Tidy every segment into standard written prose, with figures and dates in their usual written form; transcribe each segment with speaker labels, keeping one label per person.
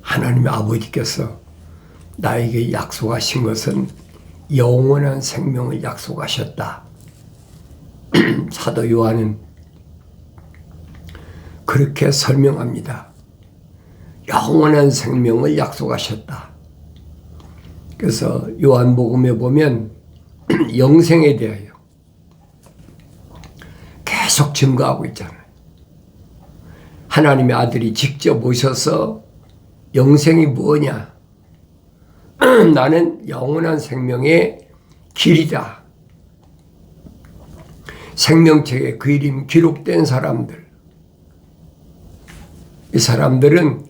Speaker 1: 하나님의 아버지께서 나에게 약속하신 것은 영원한 생명을 약속하셨다. 사도 요한은 그렇게 설명합니다. 영원한 생명을 약속하셨다. 그래서 요한복음에 보면 영생에 대하여 계속 증거하고 있잖아요. 하나님의 아들이 직접 오셔서 영생이 뭐냐? 나는 영원한 생명의 길이다. 생명책에 그 이름이 기록된 사람들, 이 사람들은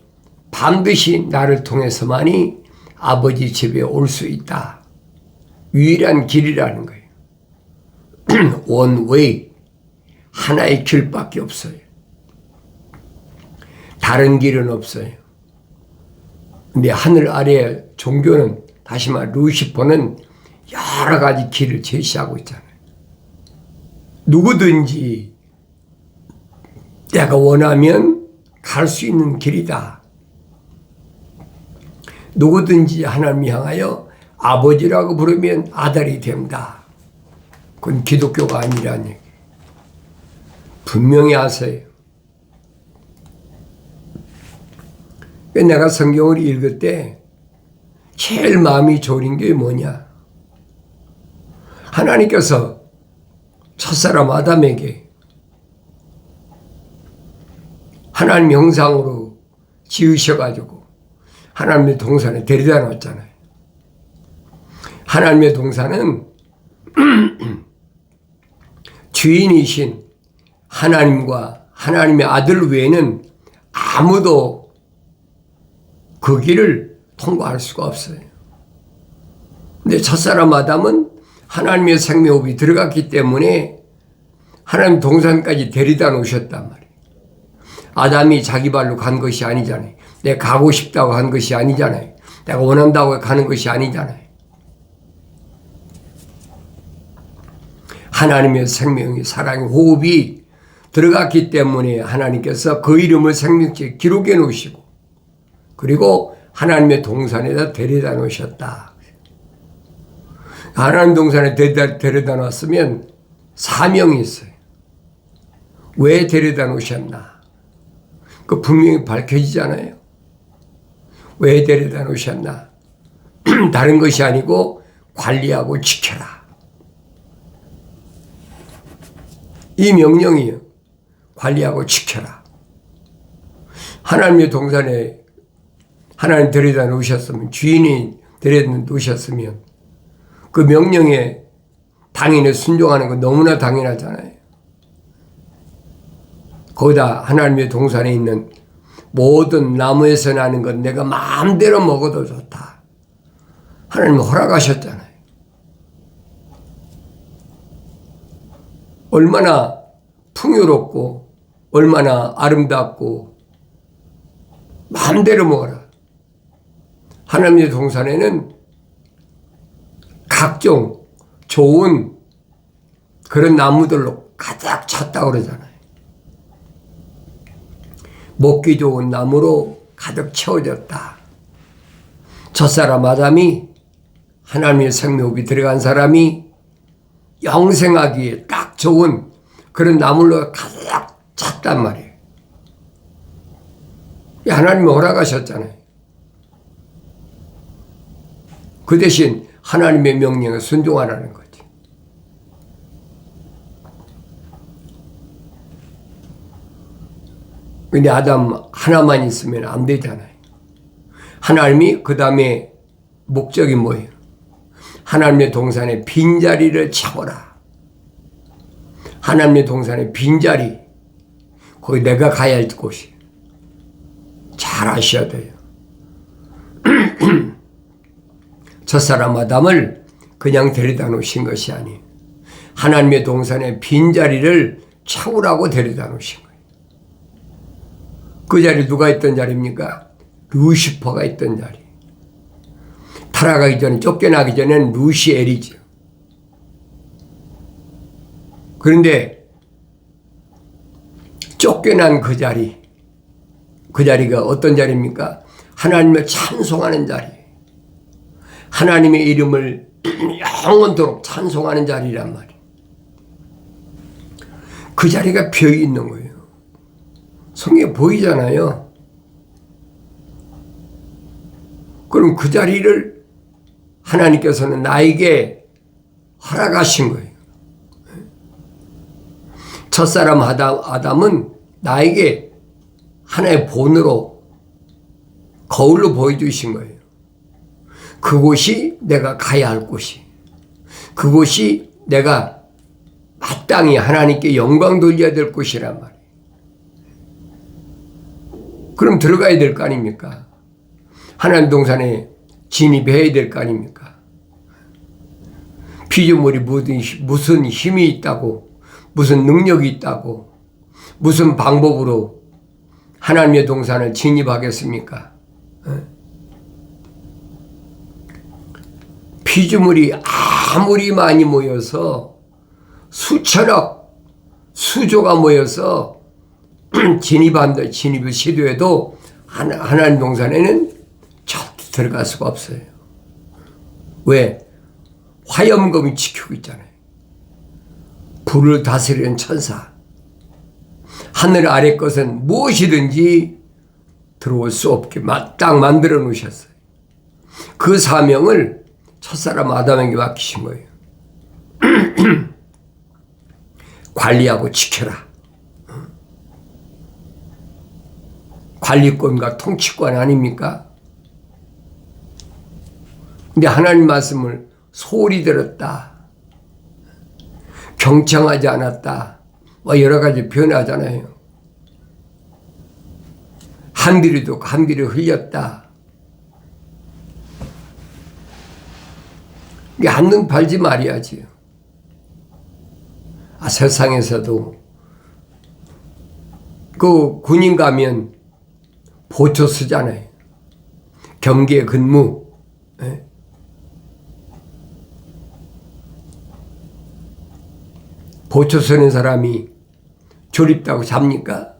Speaker 1: 반드시 나를 통해서만이 아버지 집에 올 수 있다. 유일한 길이라는 거예요. One way, 하나의 길밖에 없어요. 다른 길은 없어요. 근데 하늘 아래 종교는, 다시 말해 루시퍼는 여러 가지 길을 제시하고 있잖아요. 누구든지 내가 원하면 갈 수 있는 길이다. 누구든지 하나님 향하여 아버지라고 부르면 아들이 된다. 그건 기독교가 아니라는 얘기. 분명히 아세요. 내가 성경을 읽을 때 제일 마음이 졸인 게 뭐냐? 하나님께서 첫사람 아담에게 하나님 형상으로 지으셔가지고 하나님의 동산에 데려다 놨잖아요. 하나님의 동산은 주인이신 하나님과 하나님의 아들 외에는 아무도 그 길을 통과할 수가 없어요. 근데 첫사람 아담은 하나님의 생명호흡이 들어갔기 때문에 하나님 동산까지 데려다 놓으셨단 말이에요. 아담이 자기 발로 간 것이 아니잖아요. 내가 가고 싶다고 한 것이 아니잖아요. 내가 원한다고 가는 것이 아니잖아요. 하나님의 생명이, 사랑의 호흡이 들어갔기 때문에 하나님께서 그 이름을 생명책에 기록해 놓으시고, 그리고 하나님의 동산에다 데려다 놓으셨다. 하나님 동산에 데려다 놨으면 사명이 있어요. 왜 데려다 놓으셨나? 그 분명히 밝혀지잖아요. 왜 데려다 놓으셨나? 다른 것이 아니고 관리하고 지켜라. 이 명령이요. 관리하고 지켜라. 하나님의 동산에 하나님 데려다 놓으셨으면, 주인이 데려다 놓으셨으면 그 명령에 당연히 순종하는 건 너무나 당연하잖아요. 거기다 하나님의 동산에 있는 모든 나무에서 나는 건 내가 마음대로 먹어도 좋다. 하나님이 허락하셨잖아요. 얼마나 풍요롭고 얼마나 아름답고 마음대로 먹어라. 하나님의 동산에는 각종 좋은 그런 나무들로 가득 찼다고 그러잖아요. 먹기 좋은 나무로 가득 채워졌다. 첫사람 아담이 하나님의 생명호흡이 들어간 사람이 영생하기에 딱 좋은 그런 나물로 가득 찼단 말이에요. 하나님이 허락하셨잖아요. 그 대신 하나님의 명령에 순종하라는 거지. 근데 아담 하나만 있으면 안 되잖아요. 하나님이 그 다음에 목적이 뭐예요? 하나님의 동산에 빈자리를 채워라. 하나님의 동산에 빈자리, 거기 내가 가야 할 곳이. 잘 아셔야 돼요. 첫사람 아담을 그냥 데려다 놓으신 것이 아니에요. 하나님의 동산에 빈자리를 채우라고 데려다 놓으신 거예요. 그 자리 누가 있던 자리입니까? 루시퍼가 있던 자리. 타락하기 전에, 쫓겨나기 전에는 루시엘이죠. 그런데 쫓겨난 그 자리가 어떤 자리입니까? 하나님을 찬송하는 자리, 하나님의 이름을 영원토록 찬송하는 자리란 말이에요. 그 자리가 비어 있는 거예요. 성경에 보이잖아요. 그럼 그 자리를 하나님께서는 나에게 허락하신 거예요. 첫사람 아담은 나에게 하나의 본으로, 거울로 보여주신 거예요. 그곳이 내가 가야 할 곳이, 그곳이 내가 마땅히 하나님께 영광 돌려야 될 곳이란 말이에요. 그럼 들어가야 될 거 아닙니까? 하나님 동산에 진입해야 될 거 아닙니까? 피조물이 무슨 힘이 있다고, 무슨 능력이 있다고, 무슨 방법으로 하나님의 동산을 진입하겠습니까? 피조물이 아무리 많이 모여서 수천억, 수조가 모여서 진입을 시도해도 하나님 동산에는 절대 들어갈 수가 없어요. 왜? 화염검이 지키고 있잖아요. 불을 다스리는 천사. 하늘 아래 것은 무엇이든지 들어올 수 없게 딱 만들어 놓으셨어요. 그 사명을 첫사람 아담에게 맡기신 거예요. 관리하고 지켜라. 관리권과 통치권 아닙니까? 근데 하나님 말씀을 소홀히 들었다, 경청하지 않았다, 여러 가지 표현하잖아요. 한비리도 한비를 흘렸다. 이게 한눈 팔지 말아야지요. 세상에서도 그 군인 가면 보초 쓰잖아요. 경계 근무. 보초 서는 사람이 조립다고 잡니까?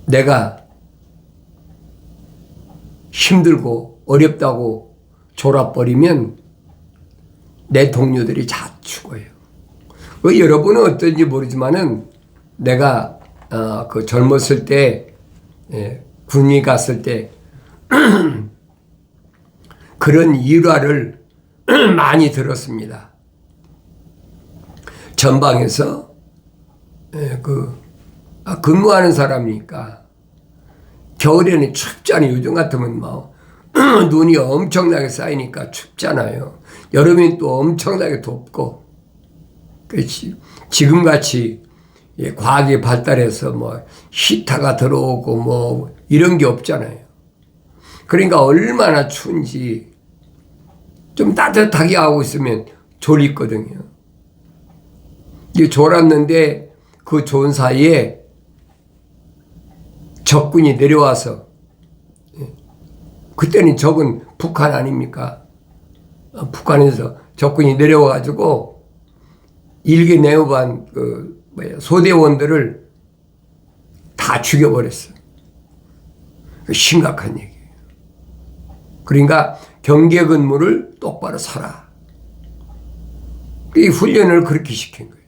Speaker 1: 내가 힘들고 어렵다고 졸아버리면 내 동료들이 다 죽어요. 여러분은 어떤지 모르지만은 내가 그 젊었을 때, 군이 갔을 때 그런 일화를 많이 들었습니다. 전방에서 근무하는 사람이니까 겨울에는 춥잖아요. 요즘 같으면 눈이 엄청나게 쌓이니까 춥잖아요. 여름엔 또 엄청나게 덥고. 지금같이 과학이 발달해서 히터가 들어오고 이런 게 없잖아요. 그러니까 얼마나 추운지 좀 따뜻하게 하고 있으면 졸리거든요. 졸았는데 그 좋은 사이에 적군이 내려와서, 그때는 적은 북한 아닙니까? 북한에서 적군이 내려와가지고 일개 내후반 소대원들을 다 죽여버렸어요. 심각한 얘기예요. 그러니까 경계 근무를 똑바로 서라. 이 훈련을 그렇게 시킨 거예요.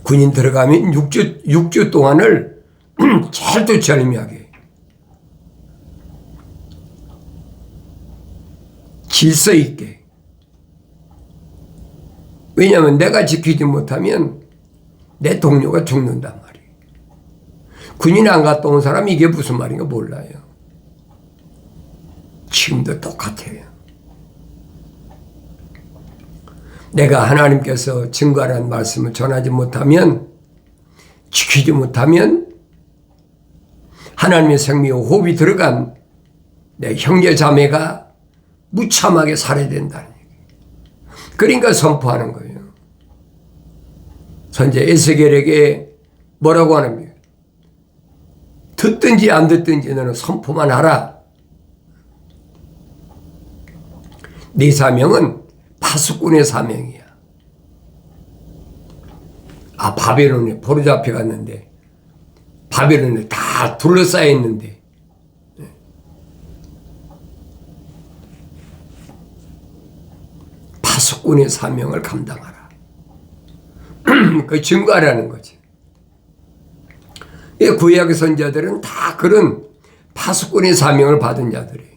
Speaker 1: 군인 들어가면 6주 동안을 철두철미하게 질서 있게. 왜냐하면 내가 지키지 못하면 내 동료가 죽는단 말이에요. 군인 안 갔다 온 사람이 이게 무슨 말인가 몰라요. 지금도 똑같아요. 내가 하나님께서 증거하라는 말씀을 전하지 못하면, 지키지 못하면 하나님의 생명에 호흡이 들어간 내 형제 자매가 무참하게 살해된다는 얘기예요. 그러니까 선포하는 거예요. 선제 에스겔에게 뭐라고 하는 거예요? 듣든지 안 듣든지 너는 선포만 하라. 네 사명은 파수꾼의 사명이야. 바벨론에 포로잡혀 갔는데, 바벨론에 다 둘러싸여 있는데, 파수꾼의 사명을 감당하라. 그 증거하라는 거지. 구약의 선지자들은 다 그런 파수꾼의 사명을 받은 자들이에요.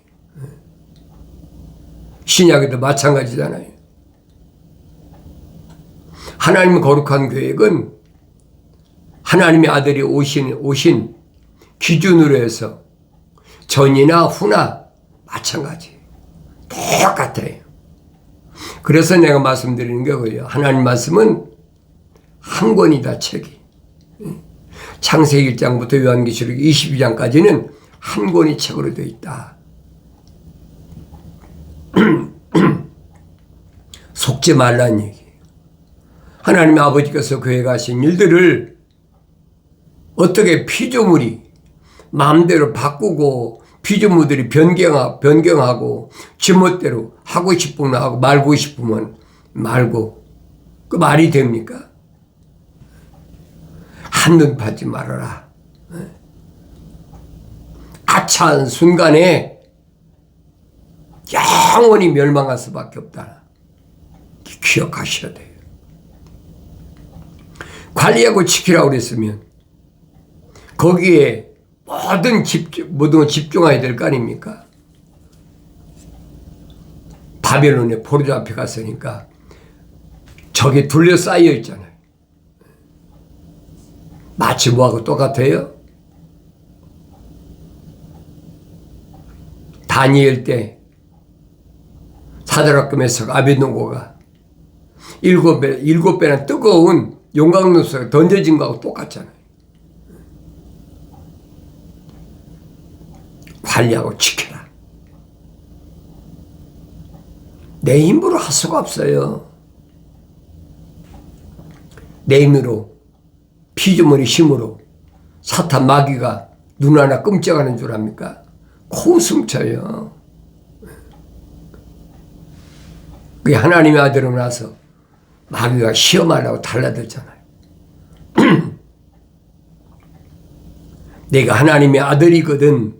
Speaker 1: 신약에도 마찬가지잖아요. 하나님의 거룩한 계획은 하나님의 아들이 오신 기준으로 해서 전이나 후나 마찬가지예요. 똑같아요. 그래서 내가 말씀드리는 게 그거예요. 하나님 말씀은 한 권이다, 책이. 창세기 1장부터 요한계시록 22장까지는 한 권의 책으로 되어 있다. 속지 말라는 얘기예요. 하나님 아버지께서 계획하신 일들을 어떻게 피조물이 마음대로 바꾸고 피조물들이 변경하고 지멋대로 하고 싶으면 하고 말고 싶으면 말고, 그 말이 됩니까? 한눈 파지 말아라. 아차한 순간에 영원히 멸망할 수밖에 없다. 기억하셔야 돼요. 관리하고 지키라고 그랬으면 거기에 모든 걸 집중해야 될 거 아닙니까? 바벨론에 포로잡혀 갔으니까 적에 둘러싸여 있잖아요. 마치 뭐하고 똑같아요? 다니엘 때 사드락과 메삭 아벳느고가 일곱 배나 뜨거운 용광로에 던져진 거하고 똑같잖아요. 관리하고 지켜라. 내 힘으로 할 수가 없어요. 내 힘으로, 피조물의 힘으로 사탄 마귀가 눈 하나 끔찍하는 줄 압니까? 코웃음 쳐요. 그게 하나님의 아들로 나서 마귀가 시험하려고 달라들잖아요. 내가 하나님의 아들이거든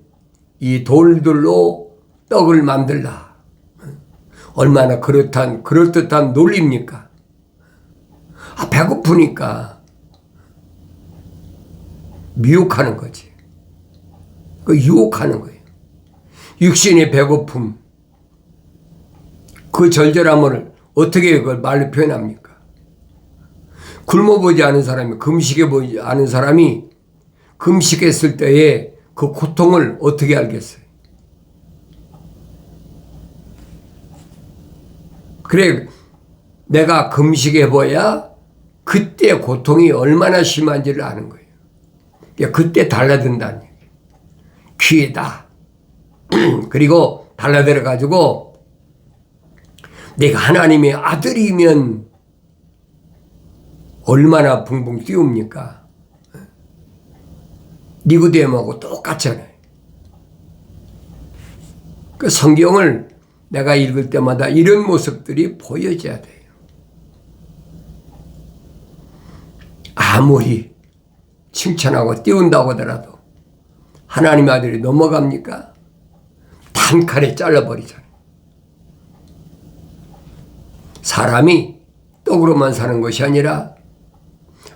Speaker 1: 이 돌들로 떡을 만들라. 얼마나 그럴듯한 논리입니까? 배고프니까 미혹하는 거지. 그 유혹하는 거예요. 육신의 배고픔, 그 절절함을 어떻게 그걸 말로 표현합니까? 굶어보지 않은 사람이, 금식해보지 않은 사람이 금식했을 때의 그 고통을 어떻게 알겠어요? 그래, 내가 금식해봐야 그때 고통이 얼마나 심한지를 아는 거예요. 그때 달라든다는 얘기예요. 귀에다. 그리고 달라들어가지고 내가 하나님의 아들이면 얼마나 붕붕 띄웁니까? 니고데모하고 똑같잖아요. 그 성경을 내가 읽을 때마다 이런 모습들이 보여져야 돼요. 아무리 칭찬하고 띄운다고 하더라도 하나님의 아들이 넘어갑니까? 단칼에 잘라버리잖아요. 사람이 떡으로만 사는 것이 아니라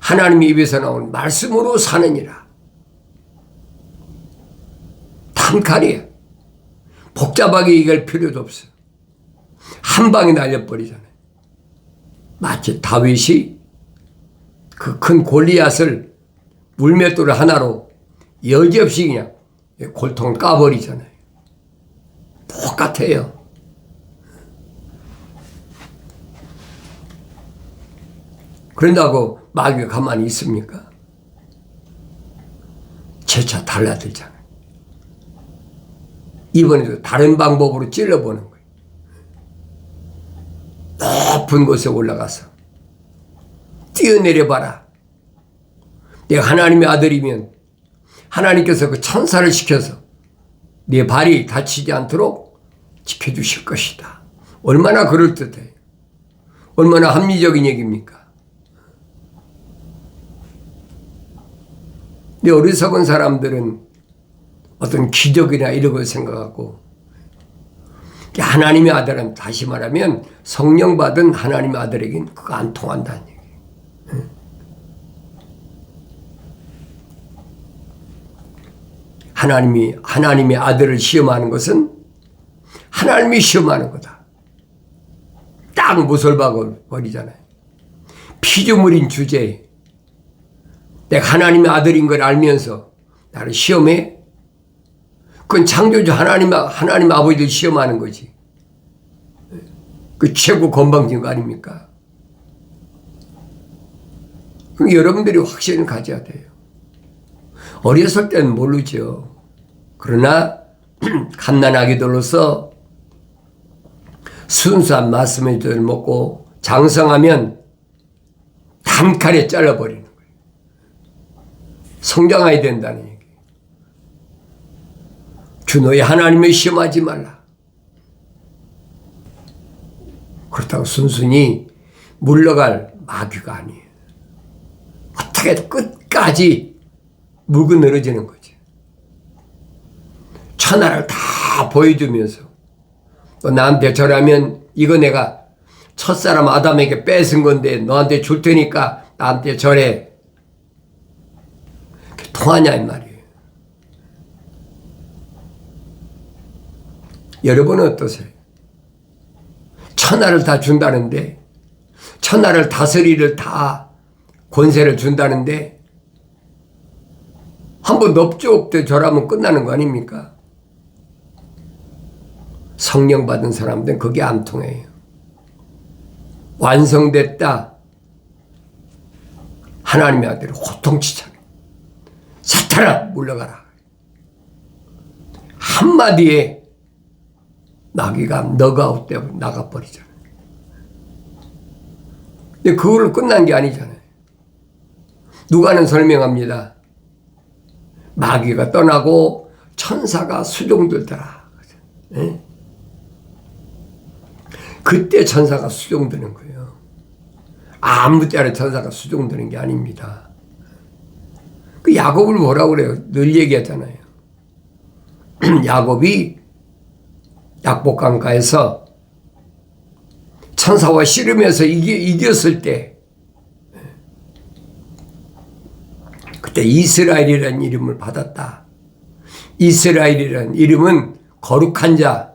Speaker 1: 하나님의 입에서 나오는 말씀으로 사느니라. 단칼이에요. 복잡하게 얘기할 필요도 없어요. 한 방에 날려버리잖아요. 마치 다윗이 그 큰 골리앗을 물맷돌 하나로 여지없이 그냥 골통을 까버리잖아요. 똑같아요. 그런다고 마귀가 가만히 있습니까? 재차 달라들잖아요. 이번에도 다른 방법으로 찔러보는 거예요. 높은 곳에 올라가서 뛰어내려봐라. 내가 하나님의 아들이면 하나님께서 그 천사를 시켜서 네 발이 다치지 않도록 지켜주실 것이다. 얼마나 그럴듯해요. 얼마나 합리적인 얘기입니까? 근데 어리석은 사람들은 어떤 기적이나 이런 걸 생각하고, 하나님의 아들은, 다시 말하면 성령 받은 하나님의 아들에겐 그거 안 통한다는 얘기예요. 하나님의 아들을 시험하는 것은 하나님이 시험하는 거다. 딱 못을 박아버리잖아요. 피조물인 주제에 내가 하나님의 아들인 걸 알면서 나를 시험해? 그건 창조주 하나님 아버지를 시험하는 거지. 그 최고 건방진 거 아닙니까? 그럼 여러분들이 확신을 가져야 돼요. 어렸을 때는 모르죠. 그러나 갓난아기들로서 순수한 말씀을 먹고 장성하면 단칼에 잘라버리는 거예요. 성장해야 된다는 얘기예요. 주 너희 하나님을 시험하지 말라. 그렇다고 순순히 물러갈 마귀가 아니에요. 어떻게든 끝까지 물고 늘어지는 거지. 천하를 다 보여주면서 또 나한테 절하면 이거 내가 첫사람 아담에게 뺏은 건데 너한테 줄 테니까 나한테 절해. 그게 통하냐 이 말이에요. 여러분은 어떠세요? 천하를 다 준다는데, 천하를 다스리를 다 권세를 준다는데 한번 넙죽 절하면 끝나는 거 아닙니까? 성령 받은 사람들은 그게 안 통해요. 완성됐다. 하나님의 아들을 호통치잖아요. 사탄아 물러가라. 한마디에 마귀가 너가웃되고 나가버리잖아요. 근데 그걸로 끝난 게 아니잖아요. 누가는 설명합니다. 마귀가 떠나고 천사가 수종들더라. 네? 그때 천사가 수종드는 거예요. 아무 때나 천사가 수종드는 게 아닙니다. 그 야곱을 뭐라고 그래요? 늘 얘기하잖아요. 야곱이 약복강가에서 천사와 씨름해서 이겼을 때 그때 이스라엘이라는 이름을 받았다. 이스라엘이라는 이름은 거룩한 자,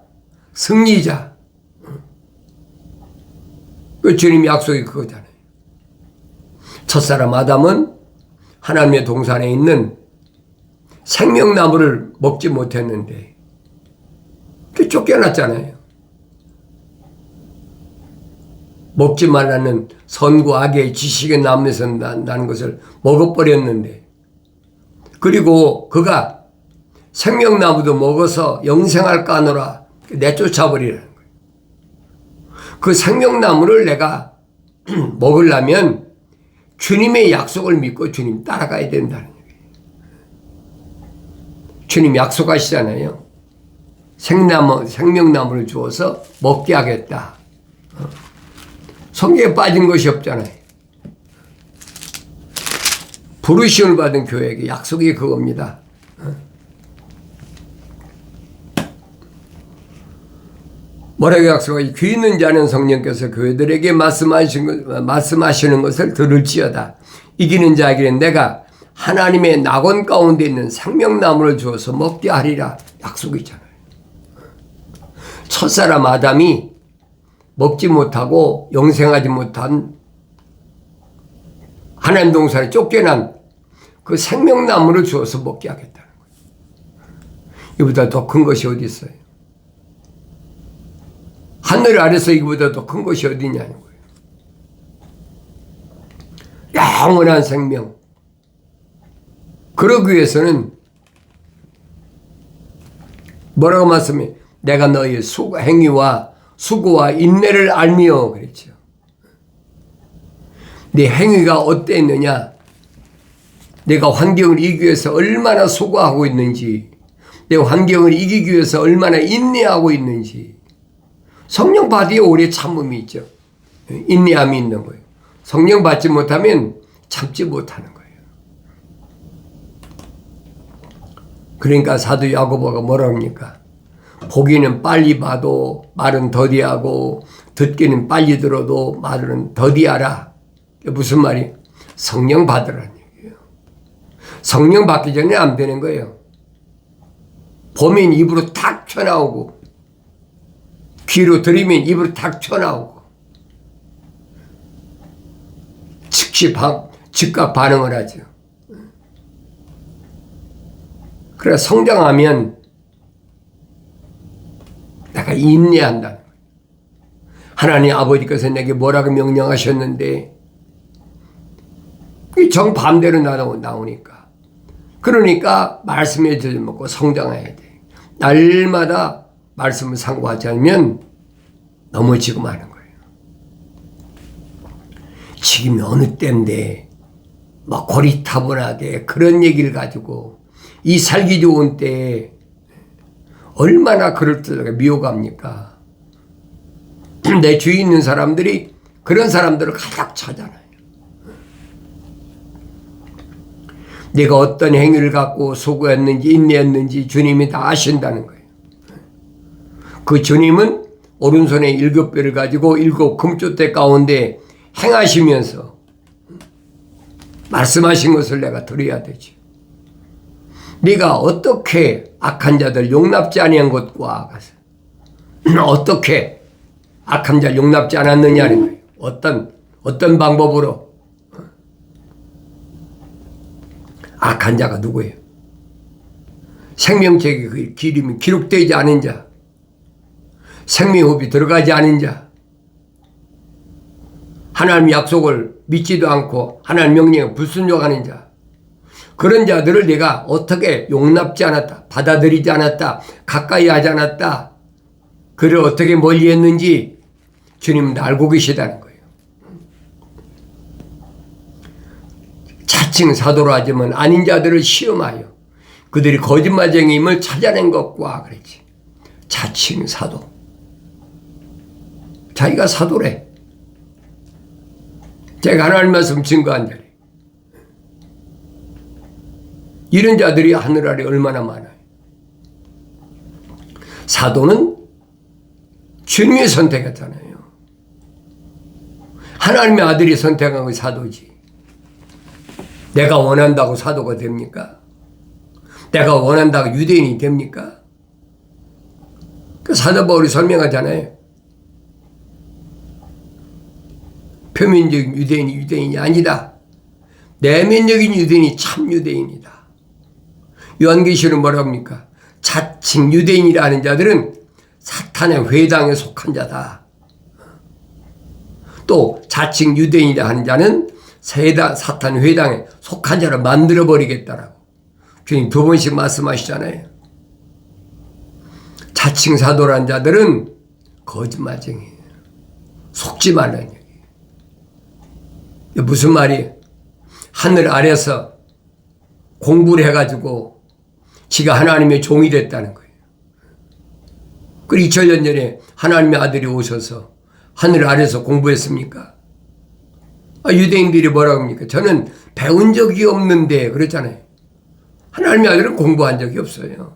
Speaker 1: 승리자. 그 주님 약속이 그거잖아요. 첫사람 아담은 하나님의 동산에 있는 생명나무를 먹지 못했는데 쫓겨났잖아요. 먹지 말라는 선과 악의 지식의 나무에서 나는 것을 먹어버렸는데, 그리고 그가 생명나무도 먹어서 영생할까 하노라 내쫓아버리라는 거예요. 그 생명나무를 내가 먹으려면 주님의 약속을 믿고 주님 따라가야 된다는 거예요. 주님 약속하시잖아요. 생명나무를 주어서 먹게 하겠다. 성경에 빠진 것이 없잖아요. 부르심을 받은 교회에게 약속이 그겁니다. 뭐라고 약속하지? 귀 있는 자는 성령께서 교회들에게 말씀하시는 것을 들을지어다. 이기는 자에게는 내가 하나님의 낙원 가운데 있는 생명나무를 주어서 먹게 하리라. 약속이잖아요. 첫사람 아담이 먹지 못하고 영생하지 못한 하나님 동산에 쫓겨난 그 생명나무를 주어서 먹게 하겠다는 거예요. 이보다 더 큰 것이 어디 있어요? 하늘 아래서 이보다 더 큰 것이 어디냐는 거예요. 영원한 생명. 그러기 위해서는 뭐라고 말씀해? 내가 너의 행위와 수고와 인내를 알미요 그랬죠. 네 행위가 어땠느냐? 내가 환경을 이기기 위해서 얼마나 수고하고 있는지, 내 환경을 이기기 위해서 얼마나 인내하고 있는지. 성령 받으에 오래 참음이 있죠. 인내함이 있는 거예요. 성령 받지 못하면 참지 못하는 거예요. 그러니까 사도 야고보가 뭐라 합니까? 보기는 빨리 봐도 말은 더디하고 듣기는 빨리 들어도 말은 더디하라. 무슨 말이? 성령 받으라는 얘기예요. 성령 받기 전에 안 되는 거예요. 보면 입으로 탁 튀어나오고 귀로 들으면 입으로 탁 튀어나오고 즉각 반응을 하죠. 그래 성장하면 내가 인내한다는 거예요. 하나님 아버지께서 내게 뭐라고 명령하셨는데 정반대로 나오니까 그러니까 말씀에 젖먹고 성장해야 돼. 날마다 말씀을 상고하지 않으면 넘어지고 마는 거예요. 지금 어느 때인데 막 고리타분하게 그런 얘기를 가지고 이 살기 좋은 때에 얼마나 그럴듯하게 미워갑니까? 내 주위에 있는 사람들이 그런 사람들을 가득 차잖아요. 내가 어떤 행위를 갖고 수고했는지 인내했는지 주님이 다 아신다는 거예요. 그 주님은 오른손에 7뼈를 가지고 7 금쪽대 가운데 행하시면서 말씀하신 것을 내가 들어야 되지. 네가 어떻게 악한 자들 용납지 아니한 것과 같아서 어떻게 악한 자를 용납지 않았느냐는 거예요. 어떤 방법으로. 악한 자가 누구예요? 생명책의 그 기름이 기록되지 않은 자, 생명호흡이 들어가지 않은 자, 하나님 약속을 믿지도 않고 하나님 명령에 불순종하는 자, 그런 자들을 내가 어떻게 용납지 않았다, 받아들이지 않았다, 가까이 하지 않았다, 그를 어떻게 멀리했는지 주님은 알고 계시다는 거예요. 자칭 사도로 하지만 아닌 자들을 시험하여 그들이 거짓말쟁이임을 찾아낸 것과 그랬지. 자칭 사도. 자기가 사도래. 제가 하나님 말씀 증거한 자리. 이런 자들이 하늘 아래 얼마나 많아요. 사도는 주님이 선택했잖아요. 하나님의 아들이 선택한 게 사도지. 내가 원한다고 사도가 됩니까? 내가 원한다고 유대인이 됩니까? 그 사도 바울이 설명하잖아요. 표면적인 유대인이 유대인이 아니다. 내면적인 유대인이 참 유대인이다. 요한계시록 뭐라고 합니까? 자칭 유대인이라는 자들은 사탄의 회당에 속한 자다. 또 자칭 유대인이라 하는 자는 사탄 회당에 속한 자를 만들어버리겠다라고 주님 2번씩 말씀하시잖아요. 자칭 사도라는 자들은 거짓말쟁이에요. 속지 말라는 얘기예요. 무슨 말이에요? 하늘 아래서 공부를 해가지고 지가 하나님의 종이 됐다는 거예요. 그리고 2000년 전에 하나님의 아들이 오셔서 하늘 아래서 공부했습니까? 유대인들이 뭐라고 합니까? 저는 배운 적이 없는데 그랬잖아요. 하나님의 아들은 공부한 적이 없어요.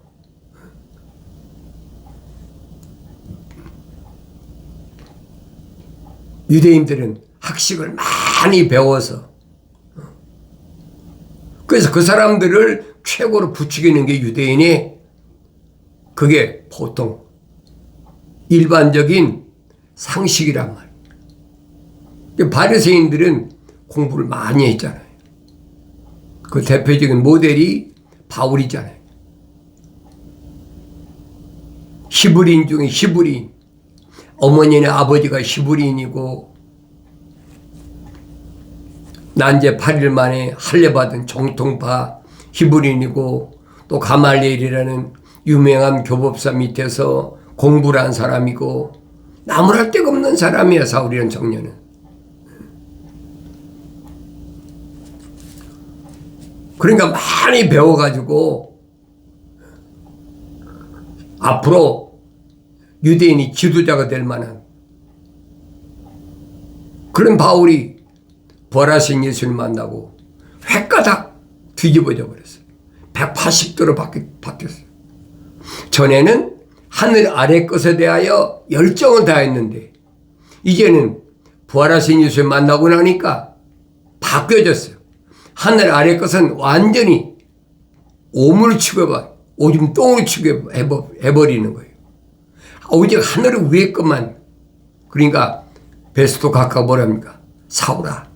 Speaker 1: 유대인들은 학식을 많이 배워서 그래서 그 사람들을 최고로 부추기는 게 유대인의 그게 보통 일반적인 상식이란 말이에요. 바리새인들은 공부를 많이 했잖아요. 그 대표적인 모델이 바울이잖아요. 히브리인 중에 히브리인. 어머니네 아버지가 히브리인이고 난제 8일 만에 할례받은 정통파 히브리인이고 또 가말리엘이라는 유명한 교법사 밑에서 공부를 한 사람이고 나무랄 데가 없는 사람이야. 사울이라는 청년은. 그러니까 많이 배워가지고 앞으로 유대인이 지도자가 될 만한 그런 바울이 부활하신 예수를 만나고 획가닥 뒤집어져 버렸어요. 180도로 바뀌었어요. 전에는 하늘 아래 것에 대하여 열정을 다했는데 이제는 부활하신 예수를 만나고 나니까 바뀌어졌어요. 하늘 아래 것은 완전히 오물 취급한 오줌 똥으로 취급해버리는 거예요. 오직 하늘 위에 것만. 그러니까 베스토 각하가 뭐랍니까? 사울아,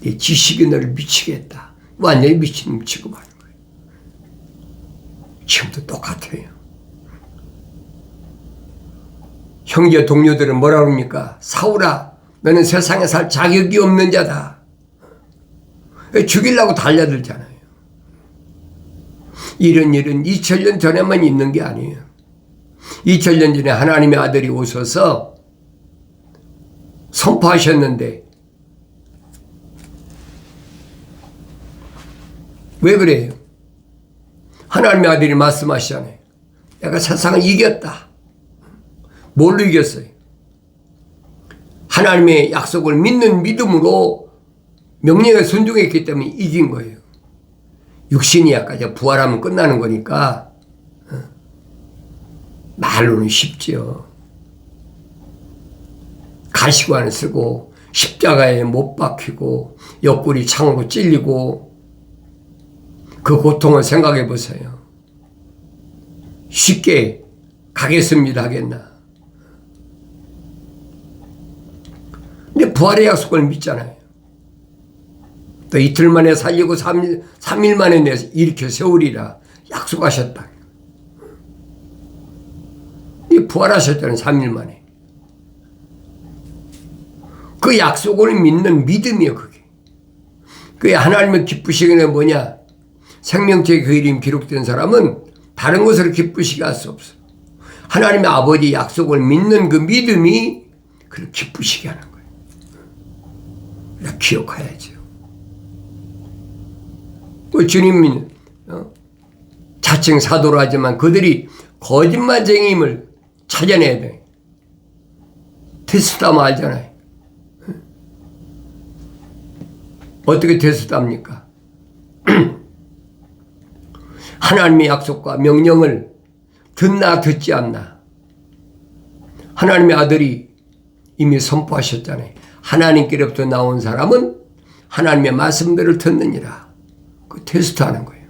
Speaker 1: 내 지식이 너를 미치게 했다. 완전히 미친 취급하는 거예요. 지금도 똑같아요. 형제 동료들은 뭐라 그럽니까? 사울아, 너는 세상에 살 자격이 없는 자다. 죽이려고 달려들잖아요. 이런 일은 2000년 전에만 있는 게 아니에요. 2000년 전에 하나님의 아들이 오셔서 선포하셨는데 왜 그래요? 하나님의 아들이 말씀하시잖아요. 내가 세상을 이겼다. 뭘로 이겼어요? 하나님의 약속을 믿는 믿음으로 명령에 순종했기 때문에 이긴 거예요. 육신이 약간 부활하면 끝나는 거니까 말로는 쉽지요. 가시관을 쓰고 십자가에 못 박히고 옆구리 창으로 찔리고 그 고통을 생각해 보세요. 쉽게 가겠습니다 하겠나? 근데 부활의 약속을 믿잖아요. 또 이틀 만에 살리고 3일 만에 일으켜 세우리라 약속하셨다. 이 부활하셨잖아요. 3일 만에. 그 약속을 믿는 믿음이에요. 그게. 그게 하나님의 기쁘시기는 뭐냐? 생명책의 그 이름이 기록된 사람은 다른 것으로 기쁘시게 할 수 없어. 하나님의 아버지 약속을 믿는 그 믿음이 그를 기쁘시게 하는 거예요. 우리가 기억해야죠. 그 주님은 자칭 사도로 하지만 그들이 거짓말쟁이임을 찾아내야 돼. 테스트하면 알잖아요. 어떻게 테스트합니까? 하나님의 약속과 명령을 듣나 듣지 않나. 하나님의 아들이 이미 선포하셨잖아요. 하나님께로부터 나온 사람은 하나님의 말씀대로 듣느니라. 그 테스트하는 거예요.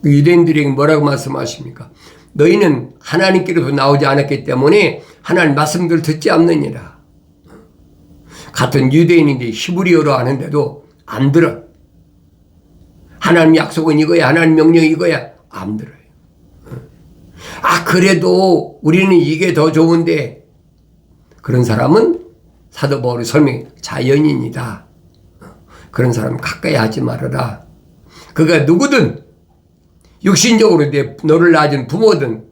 Speaker 1: 유대인들에게 뭐라고 말씀하십니까? 너희는 하나님께로부터 나오지 않았기 때문에 하나님 말씀대로 듣지 않느니라. 같은 유대인인데 히브리어로 하는데도 안 들어. 하나님 약속은 이거야, 하나님 명령이 이거야, 안 들어요. 그래도 우리는 이게 더 좋은데, 그런 사람은 사도 바울이 설명해, 자연인이다. 그런 사람 가까이 하지 말아라. 그가 누구든 육신적으로 너를 낳아준 부모든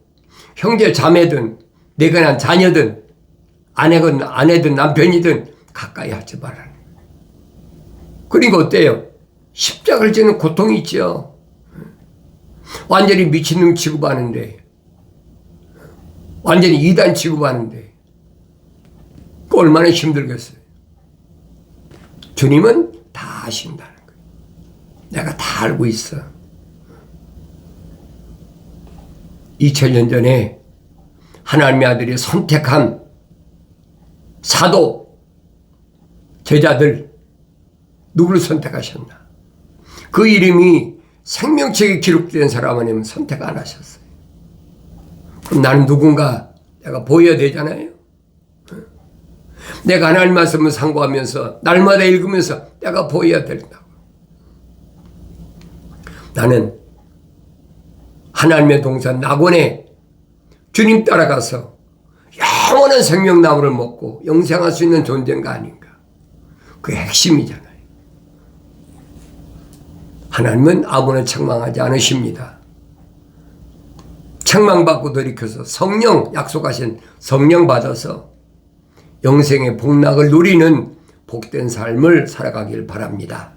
Speaker 1: 형제 자매든 내가 낳은 자녀든 아내든 남편이든 가까이 하지 말아라. 그러니까 어때요? 십자가를 지는 고통이 있죠. 완전히 미친놈 취급하는데, 완전히 이단 취급하는데 그 얼마나 힘들겠어요. 주님은 다 아신다는 거예요. 내가 다 알고 있어. 2000년 전에 하나님의 아들이 선택한 사도 제자들 누구를 선택하셨나? 그 이름이 생명책에 기록된 사람 아니면 선택 안 하셨어요. 그럼 나는 누군가 내가 보여야 되잖아요. 내가 하나님 말씀을 상고하면서 날마다 읽으면서 내가 보여야 된다고. 나는 하나님의 동산 낙원에 주님 따라가서 영원한 생명나무를 먹고 영생할 수 있는 존재인가 아닌가. 그게 핵심이잖아요. 하나님은 아무나 책망하지 않으십니다. 책망받고 돌이켜서 성령 약속하신 성령 받아서 영생의 복락을 누리는 복된 삶을 살아가길 바랍니다.